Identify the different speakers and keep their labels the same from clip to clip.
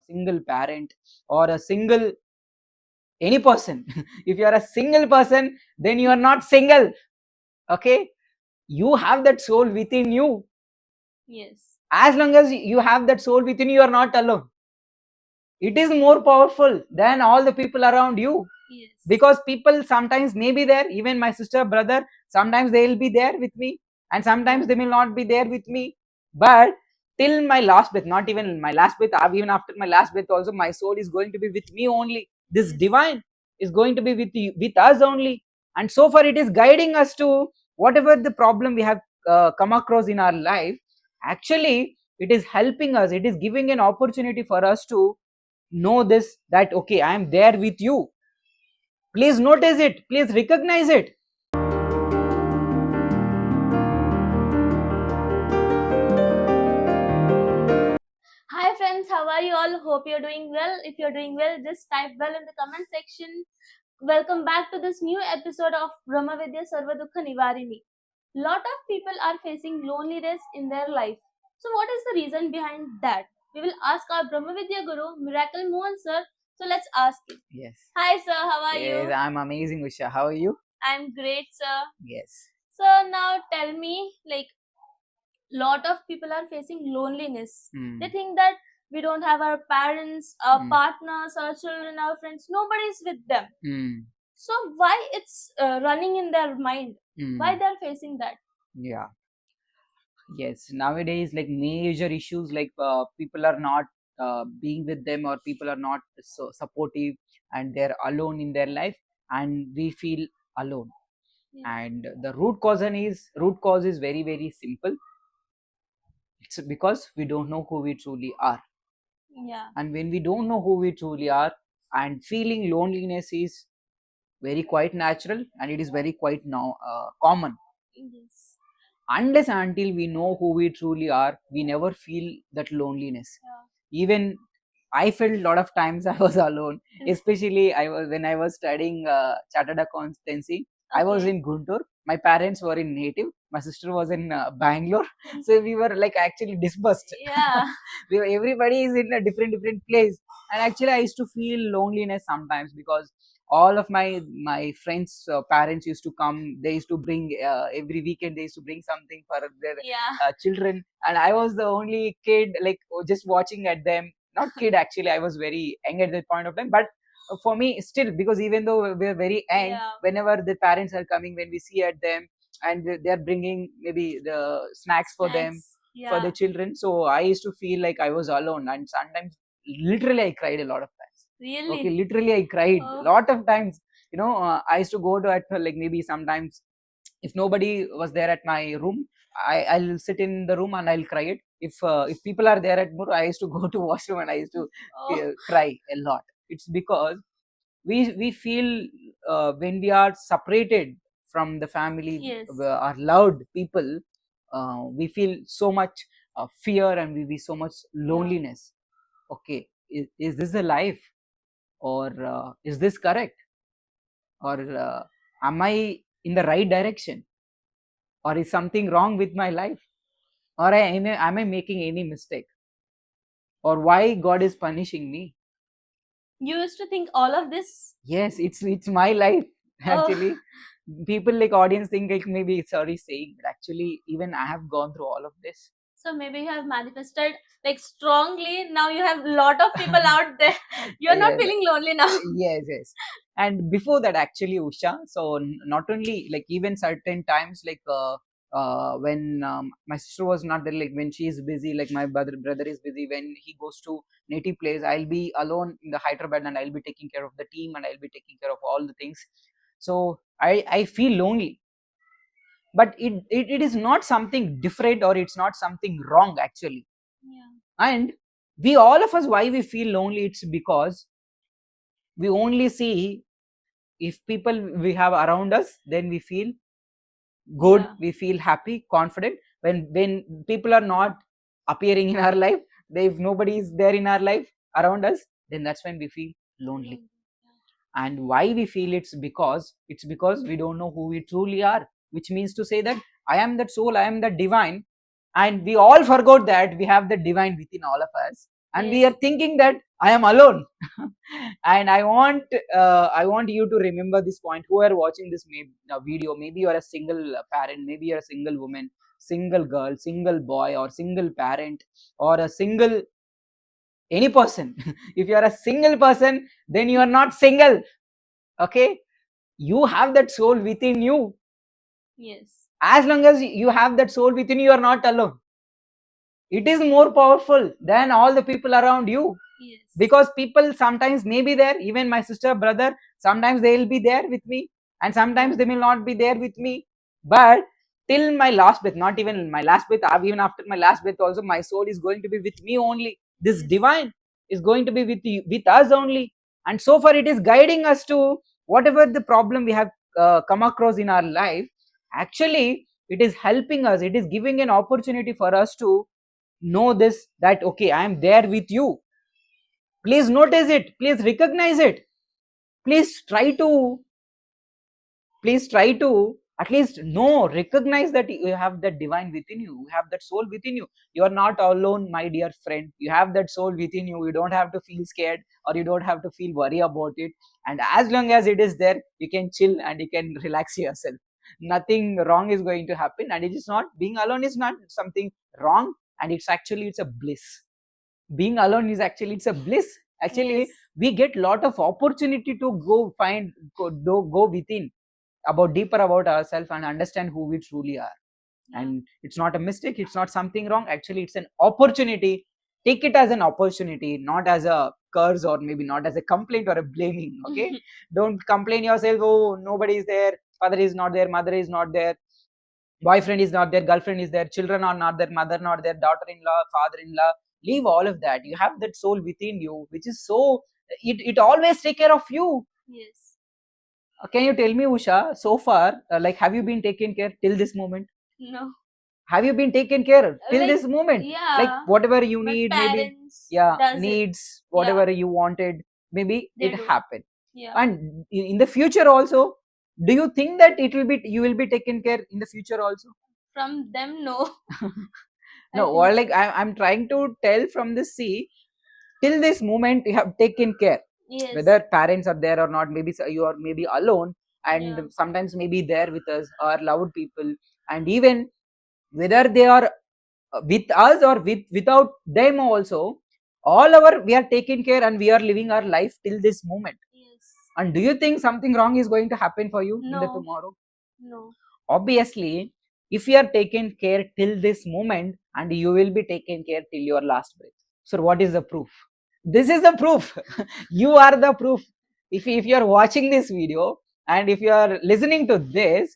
Speaker 1: single parent or a single any person. If you are a single person, then you are not single. Okay, you have that soul within you.
Speaker 2: Yes.
Speaker 1: As long as you have that soul within you, you are not alone. It is more powerful than all the people around you.
Speaker 2: Yes.
Speaker 1: Because people sometimes may be there, even my sister, brother, sometimes they will be there with me, and sometimes they will not be there with me. But till my last breath, not even my last breath, even after my last breath also, my soul is going to be with me only. This
Speaker 2: Yes.
Speaker 1: divine is going to be with you, with us only. And so far it is guiding us to whatever the problem we have come across in our life. Actually it is helping us, it is giving an opportunity for us to know this, that okay, I am there with you. Please notice it, please recognize it.
Speaker 2: Hi friends, how are you all? Hope you're doing well. If you're doing well, just type well in the comment section. Welcome back to this new episode of Brahmavidya Sarvadukha Nivarini. Lot of people are facing loneliness in their life. So what is the reason behind that? We will ask our Brahmavidya Guru, Miracle Mohan sir. So let's ask him.
Speaker 1: Yes.
Speaker 2: Hi sir, how are you?
Speaker 1: Yes, I'm amazing, Usha. How are you?
Speaker 2: I'm great sir.
Speaker 1: Yes.
Speaker 2: So now tell me, like, lot of people are facing loneliness. They think that we don't have our parents, our partners, our children, our friends, nobody's with them. So why it's running in their mind? Why they're facing that?
Speaker 1: Yeah. Yes, nowadays like major issues like people are not being with them, or people are not so supportive, and they're alone in their life, and we feel alone. And the root cause is very very simple. It's because we don't know who we truly are.
Speaker 2: Yeah.
Speaker 1: And when we don't know who we truly are, and feeling loneliness is very quite natural, and it is very quite now common.
Speaker 2: Yes.
Speaker 1: Unless and until we know who we truly are, we never feel that loneliness. Even I felt a lot of times I was alone, especially when I was studying chartered accountancy. I was in Guntur. My parents were in native. My sister was in Bangalore. So we were like actually dispersed.
Speaker 2: Yeah.
Speaker 1: Everybody is in a different place. And actually, I used to feel loneliness sometimes, because all of my friends' parents used to come. They used to bring every weekend. They used to bring something for their children, and I was the only kid, like just watching at them. Not kid, actually, I was very young at that point of time, but for me still, because even though we're very young, whenever the parents are coming, when we see at them, and they're bringing maybe the snacks for them, for the children, so I used to feel like I was alone, and sometimes literally I cried a lot of times.
Speaker 2: Really?
Speaker 1: Okay, literally I cried a lot of times. I used to go to at like maybe sometimes, if nobody was there at my room, I'll sit in the room and I'll cry it. If people are there at more, I used to go to washroom and I used to cry a lot. It's because we feel when we are separated from the family, our loved people, we feel so much fear, and we feel so much loneliness. Okay, is this a life, or is this correct, or am I in the right direction, or is something wrong with my life, or am I making any mistake, or why God is punishing me?
Speaker 2: You used to think all of this?
Speaker 1: Yes, it's my life actually. People like audience think like maybe it's already saying, but actually even I have gone through all of this.
Speaker 2: So maybe you have manifested like strongly. Now you have a lot of people out there. You're not
Speaker 1: Yes.
Speaker 2: feeling lonely now.
Speaker 1: Yes. And before that, actually, Usha, so not only like even certain times, like when my sister was not there, like when she is busy, like my brother is busy, when he goes to native place, I'll be alone in the Hyderabad, and I'll be taking care of the team, and I'll be taking care of all the things. So I feel lonely, but it is not something different, or it's not something wrong actually. And we, all of us, why we feel lonely, it's because we only see, if people we have around us, then we feel good, we feel happy, confident. When people are not appearing in our life, if nobody is there in our life around us, then that's when we feel lonely. And why we feel it's because we don't know who we truly are, which means to say that I am that soul, I am that divine, and we all forgot that we have the divine within all of us, and we are thinking that I am alone. And I want you to remember this point, who are watching this video. Maybe you are a single parent, maybe you are a single woman, single girl, single boy, or single parent, or a single any person. If you are a single person, then you are not single. Okay, you have that soul within you.
Speaker 2: Yes.
Speaker 1: As long as you have that soul within you, you are not alone. It is more powerful than all the people around you.
Speaker 2: Yes.
Speaker 1: Because people sometimes may be there, even my sister, brother, sometimes they will be there with me, and sometimes they will not be there with me. But till my last breath, not even my last breath, even after my last breath also, my soul is going to be with me only. This
Speaker 2: Yes.
Speaker 1: divine is going to be with you, with us only. And so far it is guiding us to whatever the problem we have come across in our life. Actually it is helping us, it is giving an opportunity for us to know this, that okay, I am there with you. Please notice it, please recognize it, please try to at least recognize that you have that divine within you, you have that soul within you. You are not alone, my dear friend. You have that soul within you. You don't have to feel scared, or you don't have to feel worry about it. And as long as it is there, you can chill and you can relax yourself. Nothing wrong is going to happen, and it is not, being alone is not something wrong, and it's a bliss. Being alone is actually, it's a bliss. Actually,
Speaker 2: Yes.
Speaker 1: we get lot of opportunity to go within, about deeper about ourselves, and understand who we truly are. And it's not a mistake, it's not something wrong. Actually, it's an opportunity. Take it as an opportunity, not as a curse, or maybe not as a complaint or a blaming. Okay, don't complain yourself, oh, nobody is there, father is not there, mother is not there, boyfriend is not there, girlfriend is there, children are not there, mother not there, daughter-in-law, father-in-law. Leave all of that. You have that soul within you, which is so, it always take care of you.
Speaker 2: Yes.
Speaker 1: Can you tell me, Usha, so far, like, have you been taken care till this moment?
Speaker 2: No.
Speaker 1: Have you been taken care till
Speaker 2: Like,
Speaker 1: this moment? Like,
Speaker 2: yeah,
Speaker 1: whatever you
Speaker 2: my
Speaker 1: need, maybe,
Speaker 2: parents
Speaker 1: yeah,
Speaker 2: does it.
Speaker 1: needs,
Speaker 2: Yeah,
Speaker 1: whatever you wanted, maybe
Speaker 2: they
Speaker 1: it
Speaker 2: do.
Speaker 1: happened.
Speaker 2: Yeah.
Speaker 1: And in the future also, do you think that you will be taken care in the future also?
Speaker 2: From them, no. I
Speaker 1: No,
Speaker 2: think
Speaker 1: or
Speaker 2: so.
Speaker 1: like I'm trying to tell from the sea, till this moment you have taken care.
Speaker 2: Yes.
Speaker 1: Whether parents are there or not, maybe you are maybe alone, and
Speaker 2: Yeah.
Speaker 1: sometimes maybe there with us, our loved people, and even whether they are with us or without them also, all our we are taking care, and we are living our life till this moment.
Speaker 2: Yes.
Speaker 1: And do you think something wrong is going to happen for you in the
Speaker 2: No.
Speaker 1: tomorrow?
Speaker 2: No.
Speaker 1: Obviously, if you are taken care till this moment, and you will be taken care till your last breath. So what is the proof? This is the proof. You are the proof. If you are watching this video, and if you are listening to this,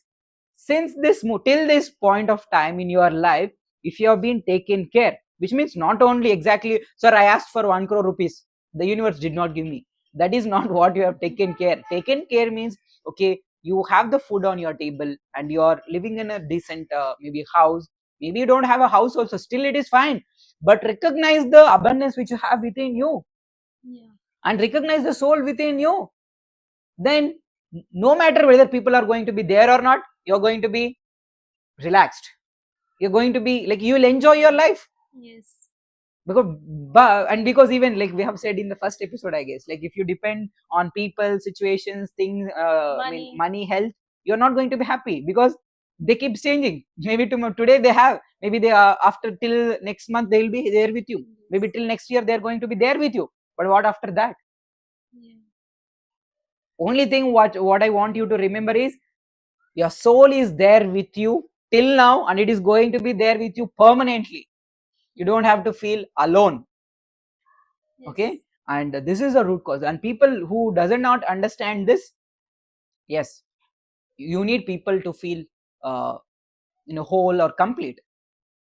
Speaker 1: since till this point of time in your life, if you have been taken care, which means not only exactly, sir, I asked for 1 crore rupees, the universe did not give me. That is not what you have taken care. Taken care means, okay, you have the food on your table, and you are living in a decent maybe house. Maybe you don't have a house also, still it is fine. But recognize the abundance which you have within you.
Speaker 2: Yeah.
Speaker 1: And recognize the soul within you. Then no matter whether people are going to be there or not, you're going to be relaxed. You're going to be like, you will enjoy your life.
Speaker 2: Yes.
Speaker 1: Because even like we have said in the first episode, I guess, like if you depend on people, situations, things, I mean
Speaker 2: Money.
Speaker 1: money, health, you're not going to be happy, because they keep changing. Maybe tomorrow, today they have, maybe they are, after till next month they will be there with you, maybe till next year they're going to be there with you. But what after that?
Speaker 2: Yeah.
Speaker 1: Only thing what I want you to remember is, your soul is there with you till now, and it is going to be there with you permanently. You don't have to feel alone.
Speaker 2: Yes.
Speaker 1: Okay, and this is the root cause. And people who does not understand this, yes, you need people to feel uh, whole or complete.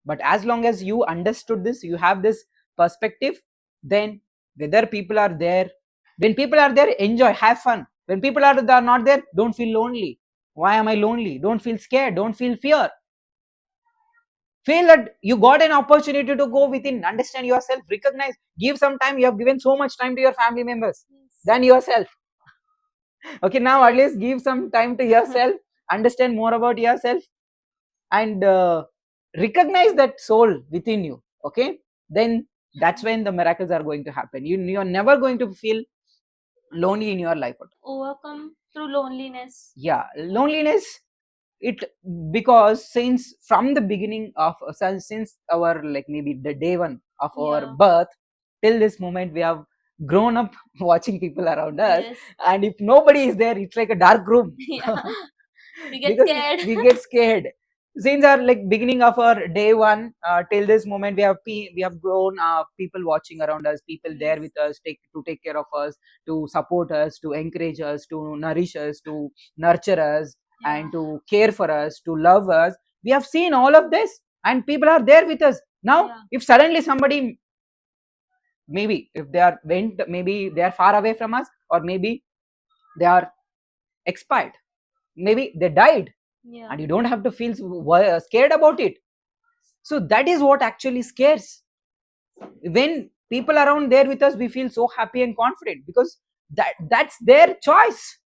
Speaker 1: But as long as you understood this, you have this perspective, then whether people are there, when people are there, enjoy, have fun. When people are not there, don't feel lonely. Why am I lonely? Don't feel scared, don't feel fear. Feel that you got an opportunity to go within, understand yourself, recognize, give some time. You have given so much time to your family members than yourself. Okay, now at least give some time to yourself, understand more about yourself, and recognize that soul within you. Okay, then That's when the miracles are going to happen. You're never going to feel lonely in your life.
Speaker 2: Overcome through loneliness.
Speaker 1: Yeah, loneliness, it, because since from the beginning of since our, like maybe the day one of our birth till this moment, we have grown up watching people around us.
Speaker 2: Yes.
Speaker 1: And if nobody is there, it's like a dark room.
Speaker 2: Yeah. We get
Speaker 1: Because
Speaker 2: scared.
Speaker 1: we get scared since our, like beginning of our day one till this moment. We have grown people watching around us, people there with us, take care of us, to support us, to encourage us, to nourish us, to nurture us, and to care for us, to love us. We have seen all of this, and people are there with us. Now if suddenly somebody, maybe if they are went, maybe they are far away from us, or maybe they are expired, maybe they died, and you don't have to feel scared about it. So that is what actually scares. When people around there with us, we feel so happy and confident, because that's their choice.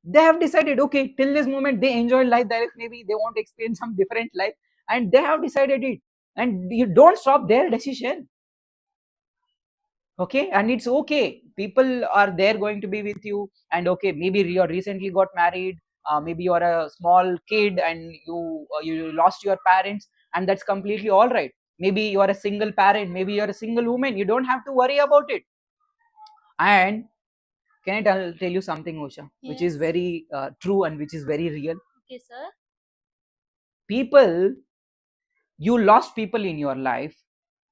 Speaker 1: They have decided, okay, till this moment they enjoyed life, maybe they want to experience some different life, and they have decided it, and you don't stop their decision. Okay, and it's okay, people are there going to be with you. And okay, maybe you recently got married, maybe you are a small kid and you lost your parents, and that's completely all right. Maybe you are a single parent, maybe you are a single woman, you don't have to worry about it. And can I tell you something, Usha, which is very true and which is very real?
Speaker 2: Okay, sir.
Speaker 1: People, you lost people in your life,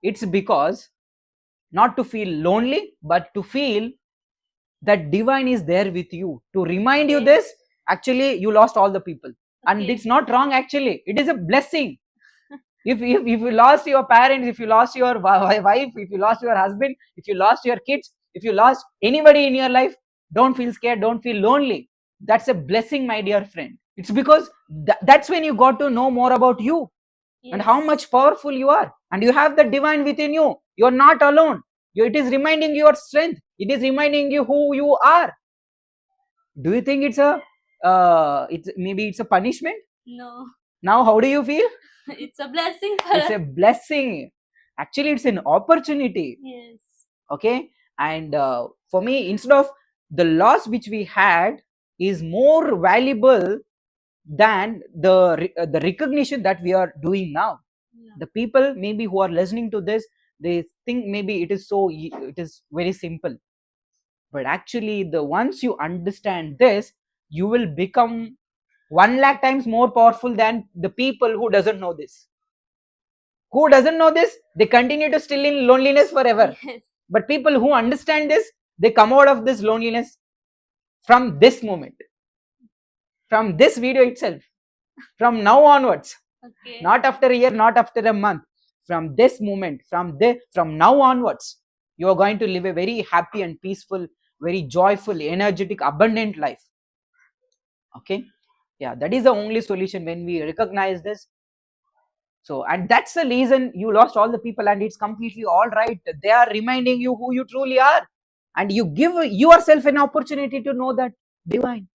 Speaker 1: it's because not to feel lonely, but to feel that divine is there with you, to remind you this. Actually, you lost all the people, and it's not wrong. Actually, it is a blessing. If you lost your parents, if you lost your wife, if you lost your husband, if you lost your kids, if you lost anybody in your life, don't feel scared, don't feel lonely. That's a blessing, my dear friend. It's because that's when you got to know more about you, and how much powerful you are, and you have the divine within you. You're not alone. It is reminding your strength, it is reminding you who you are. Do you think it's a maybe it's a punishment?
Speaker 2: No.
Speaker 1: Now how do you feel?
Speaker 2: It's a blessing.
Speaker 1: It's a blessing. Actually, it's an opportunity.
Speaker 2: Yes.
Speaker 1: Okay, and for me, instead of the loss which we had is more valuable than the recognition that we are doing now. The people maybe who are listening to this, they think maybe it is very simple, but actually the once you understand this, you will become 1 lakh times more powerful than the people who doesn't know this. Who doesn't know this, they continue to still in loneliness forever. Yes. But people who understand this, they come out of this loneliness from this moment, from this video itself, from now onwards. Okay. Not after a year, not after a month, from this moment, from now onwards, you are going to live a very happy and peaceful, very joyful, energetic, abundant life. Okay, yeah, that is the only solution when we recognize this. So, and that's the reason you lost all the people, and it's completely all right. They are reminding you who you truly are, and you give yourself an opportunity to know that divine.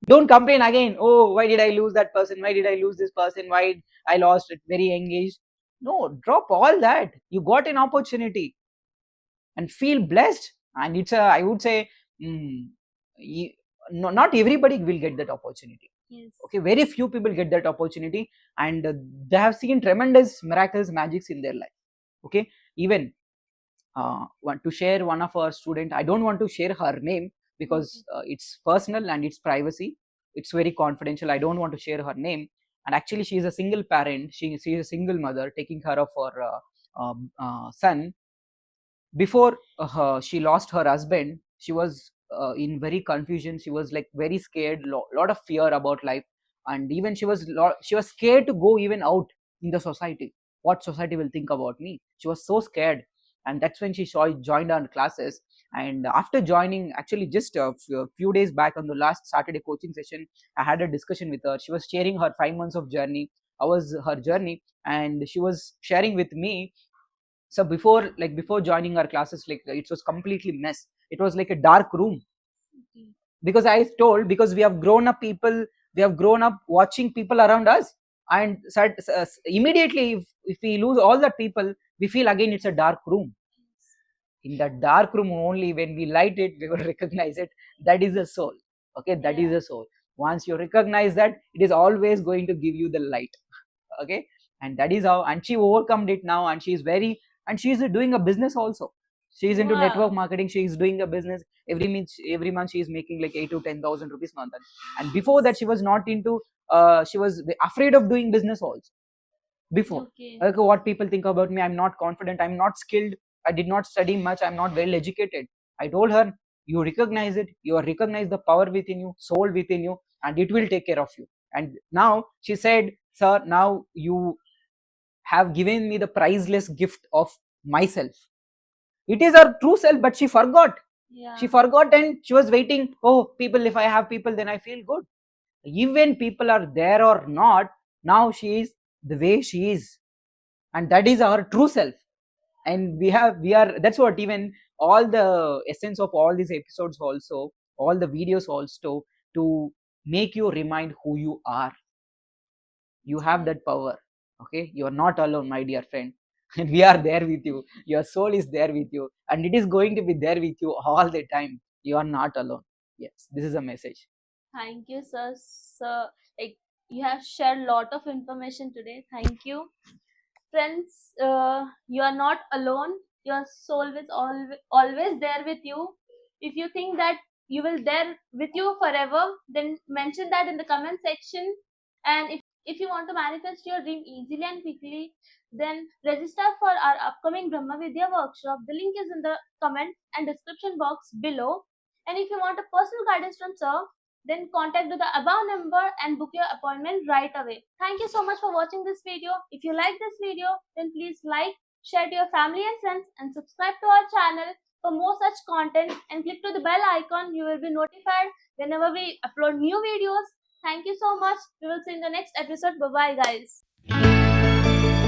Speaker 1: Don't complain again, oh, why did I lose that person, why did I lose this person, why I lost it, very engaged. No, drop all that. You got an opportunity, and feel blessed. And it's a, I would say, not everybody will get that opportunity. Yes. Okay, very few people get that opportunity, and they have seen tremendous miracles, magics in their life. Okay, even want to share one of our student. I don't want to share her name because it's personal and it's privacy. It's very confidential. I don't want to share her name. And actually, she is a single parent. She is a single mother taking care of her son. Before she lost her husband, she was in very confusion. She was like very scared, lot of fear about life, and even she was scared to go even out in the society. What society will think about me? She was so scared, and that's when she joined our classes. And after joining, actually just a few days back on the last Saturday coaching session, I had a discussion with her. She was sharing her 5 months of journey. How was her journey? And she was sharing with me. So before joining our classes, like it was completely mess. It was like a dark room. Because I told, because we have grown up watching people around us, and immediately if we lose all the people, we feel again it's a dark room. In that dark room only, when we light it, we will recognize it. That is the soul. Okay, that is the soul. Once you recognize that, it is always going to give you the light. Okay, and that is how, and she overcome it now, and she is very, and she is doing a business also. She is into network marketing. She is doing a business. Every month she is making like 8 to 10,000 rupees month. And before that, she was not into, she was afraid of doing business also before. Like, what people think about me, I'm not confident, I'm not skilled, I did not study much, I'm not well educated. I told her, you recognize it, you recognize the power within you, soul within you, and it will take care of you. And now she said, sir, now you have given me the priceless gift of myself. It is her true self, but she forgot. She forgot, and she was waiting, oh, people, if I have people, then I feel good. Even people are there or not, now she is the way she is, and that is our true self. And we are, that's what, even all the essence of all these episodes also, all the videos also, to make you remind who you are. You have that power. Okay, you are not alone, my dear friend. And we are there with you. Your soul is there with you, and it is going to be there with you all the time. You are not alone. Yes, this is a message.
Speaker 2: Thank you, sir. Sir, like, you have shared a lot of information today. Thank you. Friends, you are not alone. Your soul is always there with you. If you think that you will there with you forever, then mention that in the comment section. And if you want to manifest your dream easily and quickly, then register for our upcoming Brahmavidya workshop. The link is in the comment and description box below. And if you want a personal guidance from sir, then contact to the above number and book your appointment right away. Thank you so much for watching this video. If you like this video, then please like, share to your family and friends, and subscribe to our channel for more such content, and click to the bell icon. You will be notified whenever we upload new videos. Thank you so much. We will see you in the next episode. Bye bye, guys.